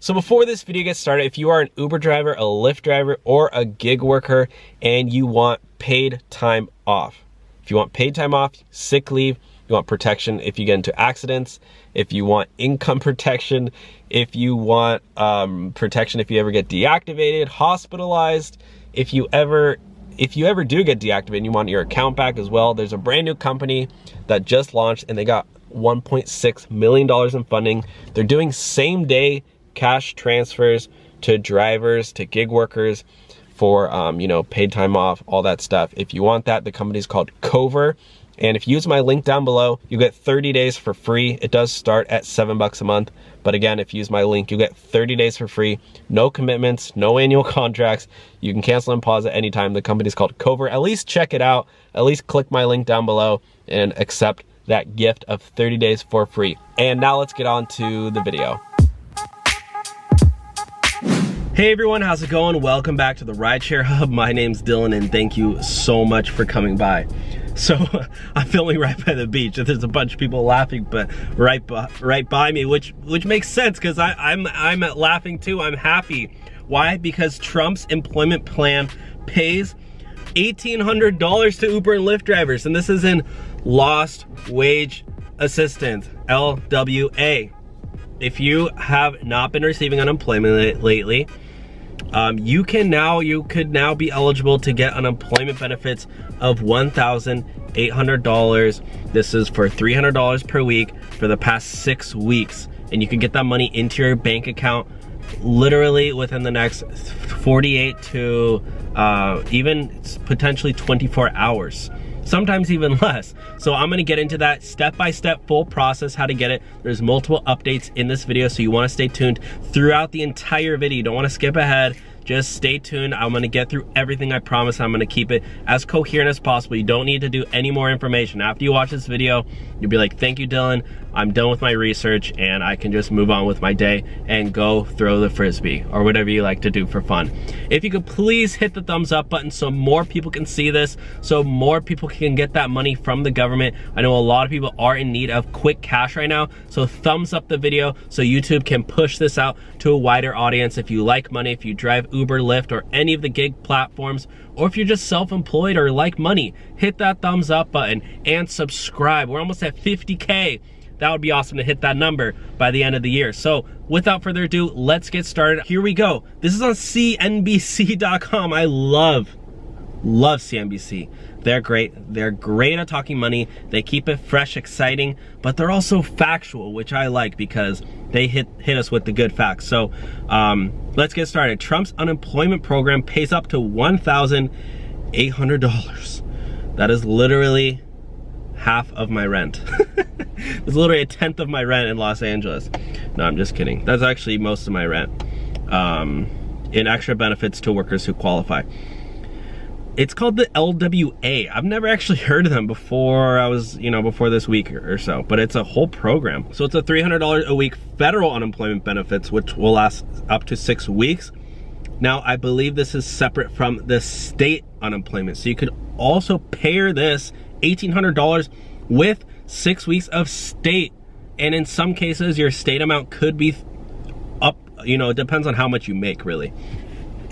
So before this video gets started, if you are an Uber driver, a Lyft driver, or a gig worker and you want paid time off, if you want paid time off, sick leave, you want protection if you get into accidents, if you want income protection, if you want protection if you ever get deactivated, hospitalized, if you ever do get deactivated and you want your account back as well, there's a brand new company that just launched and they got $1.6 million in funding. They're doing same day cash transfers to drivers, to gig workers for, you know, paid time off, all that stuff. If you want that, the company's called Cover. And if you use my link down below, you get 30 days for free. It does start at $7 a month. But again, if you use my link, you get 30 days for free. No commitments, no annual contracts. You can cancel and pause at any time. The company's called Cover. At least check it out. At least click my link down below and accept that gift of 30 days for free. And now let's get on to the video. Hey everyone, how's it going? Welcome back to the Rideshare Hub. My name's Dylan and thank you so much for coming by. So I'm filming right by the beach and there's a bunch of people laughing, but right by me, which makes sense because I'm laughing too. I'm happy. Why? Because Trump's employment plan pays $1,800 to Uber and Lyft drivers, and this is in Lost Wage Assistance, LWA. If you have not been receiving unemployment lately, you could now be eligible to get unemployment benefits of $1,800. This is for $300 per week for the past 6 weeks, and you can get that money into your bank account literally within the next 48 to even potentially 24 hours. Sometimes even less. So I'm gonna get into that step-by-step full process, how to get it. There's multiple updates in this video, so you wanna stay tuned throughout the entire video. You don't wanna skip ahead. Just stay tuned. I'm gonna get through everything, I promise. I'm gonna keep it as coherent as possible. You don't need to do any more information. After you watch this video, you'll be like, thank you, Dylan. I'm done with my research and I can just move on with my day and go throw the Frisbee or whatever you like to do for fun. If you could please hit the thumbs up button so more people can see this, so more people can get that money from the government. I know a lot of people are in need of quick cash right now, so thumbs up the video so YouTube can push this out to a wider audience. If you like money, if you drive Uber, Lyft, or any of the gig platforms, or if you're just self-employed or like money, hit that thumbs up button and subscribe. We're almost at 50K. That would be awesome to hit that number by the end of the year. So without further ado, let's get started. Here we go. This is on CNBC.com. I love CNBC. They're great. They're great at talking money. They keep it fresh, exciting, but they're also factual, which I like because they hit us with the good facts. So let's get started. Trump's unemployment program pays up to $1,800. That is literally half of my rent. It's literally a tenth of my rent in Los Angeles. No, I'm just kidding. That's actually most of my rent in extra benefits to workers who qualify. It's called the LWA. I've never actually heard of them before before this week or so, but it's a whole program. So it's a $300 a week federal unemployment benefits, which will last up to 6 weeks. Now, I believe this is separate from the state unemployment. So you could also pair this $1,800 with 6 weeks of state. And in some cases, your state amount could be up, it depends on how much you make, really.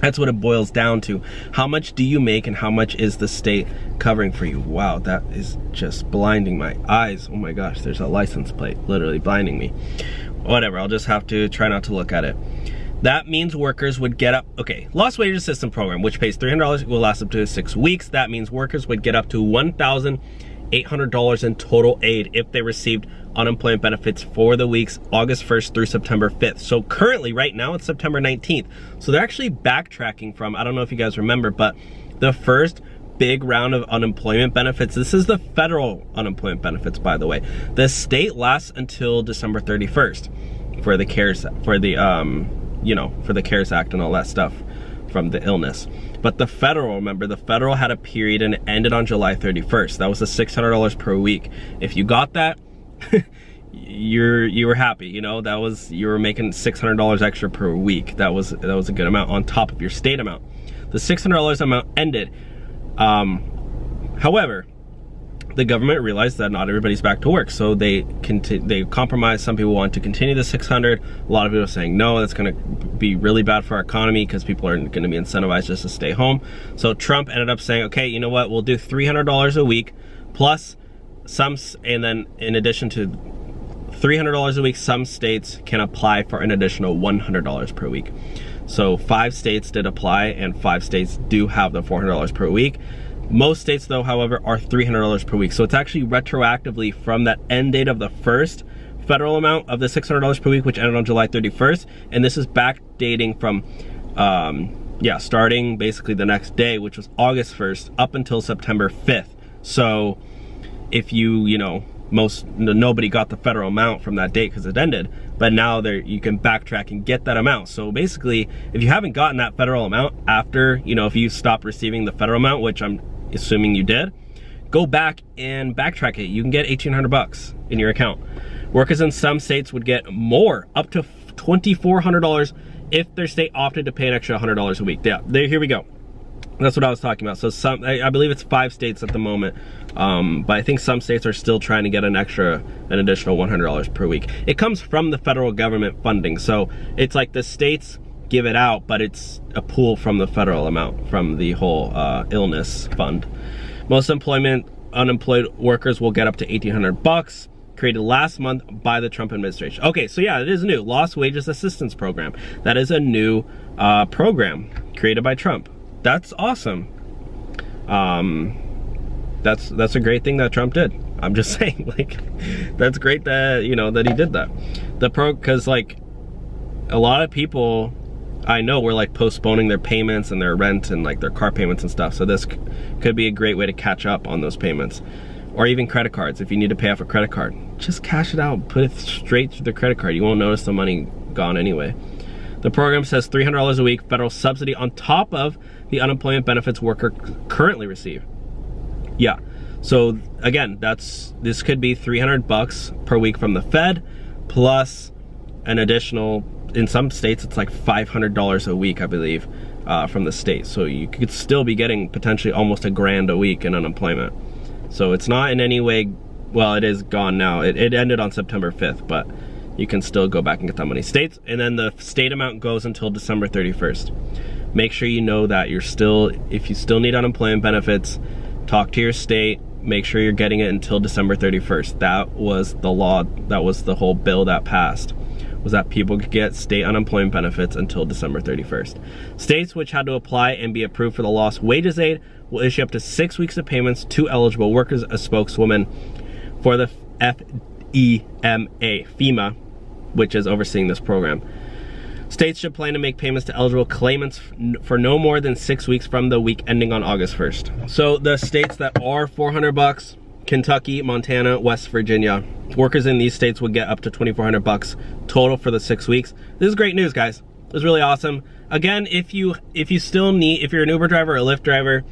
That's what it boils down to. How much do you make and how much is the state covering for you? Wow, that is just blinding my eyes. Oh my gosh, there's a license plate literally blinding me. Whatever, I'll just have to try not to look at it. That means workers would get up, Lost Wage Assistance Program, which pays $300, will last up to 6 weeks. That means workers would get up to $1,800 in total aid if they received unemployment benefits for the weeks August 1st through September 5th. So currently, right now, it's September 19th. So they're actually backtracking from, I don't know if you guys remember, but the first big round of unemployment benefits, this is the federal unemployment benefits, by the way. The state lasts until December 31st for the CARES, for the CARES Act and all that stuff from the illness. But the federal, remember, the federal had a period and it ended on July 31st. That was the $600 per week. If you got that, you were happy, you were making $600 extra per week. That was a good amount on top of your state amount. The $600 amount ended. However, the government realized that not everybody's back to work, so they compromised. Some people want to continue the 600. A lot of people are saying no, that's going to be really bad for our economy because people are going to be incentivized just to stay home. So Trump ended up saying, okay, you know what, we'll do $300 a week plus some, and then in addition to $300 a week, some states can apply for an additional $100 per week. So 5 states did apply, and 5 states do have the $400 per week. Most states, though, however, are $300 per week. So it's actually retroactively from that end date of the first federal amount of the $600 per week, which ended on July 31st. And this is backdating from, starting basically the next day, which was August 1st, up until September 5th. So if nobody got the federal amount from that date because it ended, but now you can backtrack and get that amount. So basically, if you haven't gotten that federal amount after, if you stopped receiving the federal amount, which I'm assuming you did, go back and backtrack it. You can get $1,800 in your account. Workers in some states would get more, up to $2,400 if their state opted to pay an extra $100 a week. Yeah, here we go. That's what I was talking about. So I believe it's 5 states at the moment, but I think some states are still trying to get an additional $100 per week. It comes from the federal government funding, so it's like the states give it out, but it's a pool from the federal amount from the whole illness fund. Most unemployed workers will get up to $1,800, created last month by the Trump administration. Okay, so yeah, it is new. Lost Wages Assistance Program. That is a new program created by Trump. That's awesome. That's a great thing that Trump did. I'm just saying, like, that's great that, that he did that. Because like a lot of people I know were like postponing their payments and their rent and like their car payments and stuff. So this could be a great way to catch up on those payments. Or even credit cards. If you need to pay off a credit card, just cash it out, put it straight through the credit card. You won't notice the money gone anyway. The program says $300 a week federal subsidy on top of the unemployment benefits worker currently receive. Yeah, so again, this could be $300 per week from the Fed, plus an additional, in some states it's like $500 a week, I believe, from the state. So you could still be getting potentially almost $1,000 a week in unemployment. So it's not in any way, well, it is gone now. It ended on September 5th, but you can still go back and get that money. States, and then the state amount goes until December 31st. Make sure you know that if you still need unemployment benefits, talk to your state, make sure you're getting it until December 31st. That was the law, that was the whole bill that passed, was that people could get state unemployment benefits until December 31st. States which had to apply and be approved for the lost wages aid will issue up to 6 weeks of payments to eligible workers. A spokeswoman for the FEMA, which is overseeing this program. States should plan to make payments to eligible claimants for no more than 6 weeks from the week ending on August 1st. So the states that are $400, Kentucky, Montana, West Virginia, workers in these states would get up to $2,400 total for the 6 weeks. This is great news, guys. It's really awesome. Again, if you're an Uber driver or a Lyft driver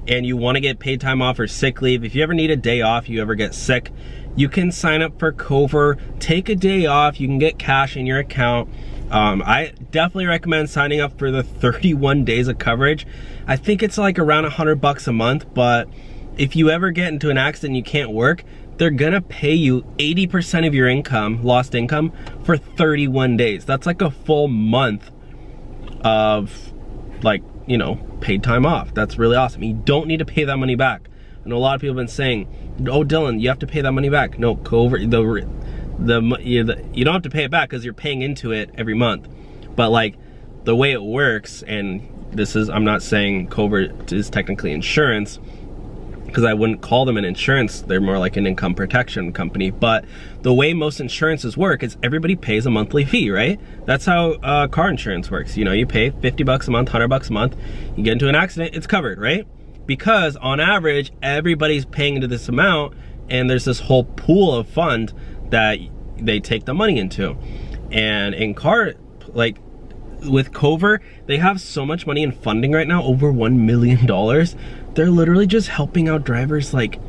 and you want to get paid time off or sick leave, if you ever need a day off, you ever get sick, you can sign up for Cover, take a day off, you can get cash in your account. I definitely recommend signing up for the 31 days of coverage. I think it's like around $100 a month, but if you ever get into an accident and you can't work, they're gonna pay you 80% of your income, lost income, for 31 days. That's like a full month of, like, paid time off. That's really awesome. You don't need to pay that money back. I know a lot of people have been saying, oh, Dylan, you have to pay that money back. No, Cover, you don't have to pay it back because you're paying into it every month. But like the way it works, and I'm not saying Cover is technically insurance, because I wouldn't call them an insurance. They're more like an income protection company. But the way most insurances work is everybody pays a monthly fee, right? That's how car insurance works. You pay $50 a month, $100 a month. You get into an accident, it's covered, right? Because on average, everybody's paying into this amount, and there's this whole pool of fund that they take the money into. And in car, like with Cover, they have so much money in funding right now, over $1 million. They're literally just helping out drivers. Like,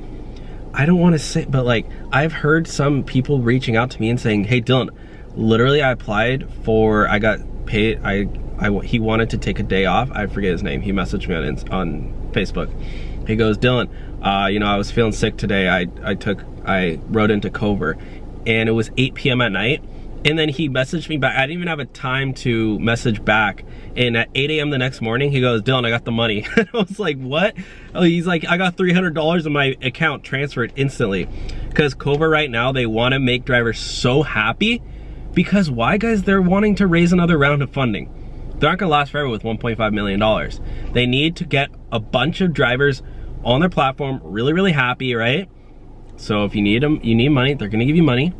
I don't want to say, but like, I've heard some people reaching out to me and saying, hey Dylan, literally I applied for, I got paid, he wanted to take a day off. I forget his name. He messaged me on Facebook. He goes, Dylan, you know, I was feeling sick today. I rode into Cover, and it was 8 p.m. at night. And then he messaged me back. I didn't even have a time to message back. And at 8 a.m. the next morning, he goes, Dylan, I got the money. I was like, what? Oh, he's like, I got $300 in my account transferred instantly. Because Cover right now, they want to make drivers so happy. Because why, guys? They're wanting to raise another round of funding. They're not going to last forever with $1.5 million. They need to get a bunch of drivers on their platform really, really happy, right? So if you need them, you need money, they're going to give you money.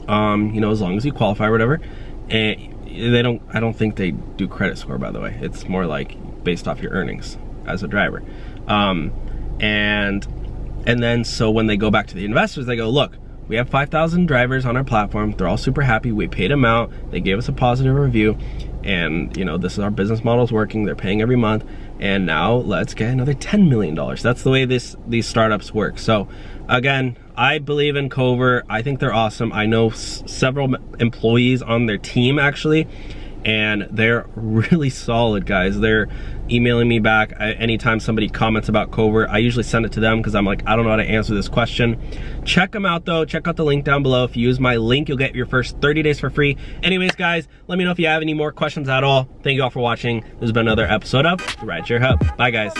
You know, as long as you qualify or whatever. And I don't think they do credit score, by the way. It's more like based off your earnings as a driver. And then so when they go back to the investors, they go, look, we have 5,000 drivers on our platform. They're all super happy. We paid them out. They gave us a positive review. And you know, this is our business model is working. They're paying every month. And now let's get another $10 million. That's the way these startups work. So again, I believe in Cover. I think they're awesome. I know several employees on their team actually, and they're really solid, guys. They're emailing me back anytime somebody comments about Cover. I usually send it to them because I'm like, I don't know how to answer this question. Check them out though. Check out the link down below. If you use my link, you'll get your first 30 days for free. Anyways, guys, let me know if you have any more questions at all. Thank you all for watching. This has been another episode of the Rideshare Hub. Bye, guys.